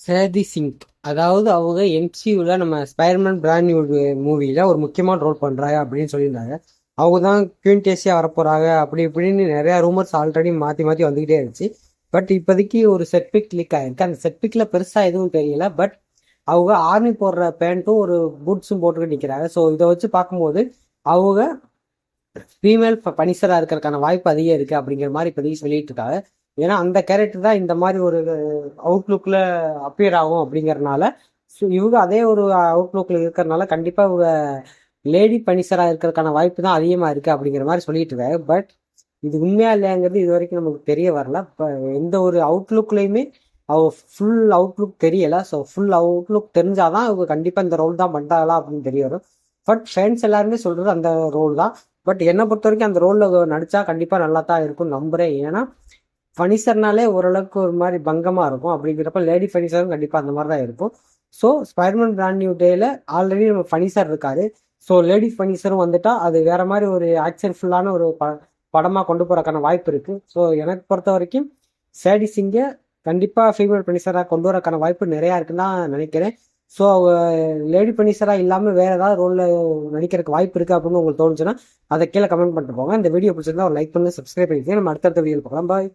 சேதி சிங். அதாவது அவங்க எம்சியூல நம்ம ஸ்பைடர்மேன் பிராண்ட் நியூ மூவில ஒரு முக்கியமான ரோல் பண்றாங்க அப்படின்னு சொல்லியிருந்தாங்க. அவங்க தான் குயின்டேசியா வரப்போறாங்க அப்படி இப்படின்னு நிறைய ரூமர்ஸ் ஆல்ரெடி மாத்தி மாத்தி வந்துகிட்டே இருந்துச்சு. பட் இப்போதைக்கு ஒரு செட்பிக் கிளிக் ஆயிருக்கு. அந்த செட்பிக்ல பெருசா எதுவும் தெரியல. பட் அவங்க ஆர்மி போடுற பேண்ட்டும் ஒரு பூட்ஸும் போட்டுக்கிட்டு நிற்கிறாங்க. ஸோ இதை வச்சு பார்க்கும்போது அவங்க ஃபீமேல் பனிஷரா இருக்கிறதுக்கான வாய்ப்பு அதிகம் இருக்கு அப்படிங்கிற மாதிரி இப்போதைக்கு சொல்லிட்டு இருக்காங்க. ஏன்னா அந்த கேரக்டர் தான் இந்த மாதிரி ஒரு அவுட்லுக்ல அப்பியர் ஆகும் அப்படிங்கறதுனால இவங்க அதே ஒரு அவுட்லுக்ல இருக்கிறதுனால கண்டிப்பா இவங்க லேடி பனிஷரா இருக்கிறதுக்கான வாய்ப்பு தான் அதிகமா இருக்கு அப்படிங்கிற மாதிரி சொல்லிட்டு இருக்காங்க. பட் இது உண்மையா இல்லையாங்கிறது இது வரைக்கும் நமக்கு தெரிய வரல. எந்த ஒரு அவுட்லுக்லயுமே அவ ஃபுல் அவுட்லுக் தெரியல. ஸோ ஃபுல் அவுட்லுக் தெரிஞ்சாதான் இவங்க கண்டிப்பா இந்த ரோல் தான் பண்றாங்களா அப்படின்னு தெரிய வரும். பட் ஃபேன்ஸ் எல்லாருமே சொல்றது அந்த ரோல் தான். பட் என்னை பொறுத்த வரைக்கும் அந்த ரோல்ல நடிச்சா கண்டிப்பா நல்லா தான் இருக்கும் நம்புறேன். ஏன்னா ஃபனிஷர்னாலே ஓரளவுக்கு ஒரு மாதிரி பங்கமா இருக்கும். அப்படிங்கிறப்ப லேடி ஃபனிஷரும் கண்டிப்பா அந்த மாதிரி தான் இருக்கும். ஸோ ஸ்பைடர்மேன் பிராண்ட் நியூ டேல ஆல்ரெடி நம்ம ஃபனிஷர் இருக்காரு. ஸோ லேடி ஃபனிஷரும் வந்துட்டா அது வேற மாதிரி ஒரு ஆக்ஷன் ஃபுல்லான ஒரு படமா கொண்டு போறதுக்கான வாய்ப்பு இருக்கு. ஸோ எனக்கு பொறுத்த வரைக்கும் சேடி சிங்கை கண்டிப்பா ஃபீமேல் பனிஷரா கொண்டு வரக்கான வாய்ப்பு நிறைய இருக்குன்னு தான் நினைக்கிறேன். ஸோ லேடி பனிஷரா இல்லாம வேற ஏதாவது ரோல்ல நடிக்கிறதுக்கு வாய்ப்பு இருக்கு அப்படின்னு உங்களுக்கு தோணுச்சுன்னா அதை கீழே கமெண்ட் பண்ணிட்டு போங்க. இந்த வீடியோ பிடிச்சிருந்தா ஒரு லைக் பண்ணுங்க, சப்ஸ்கிரைப் பண்ணிக்கோங்க. நம்ம அடுத்தடுத்த வீடியோ பார்க்கலாம். பாய்.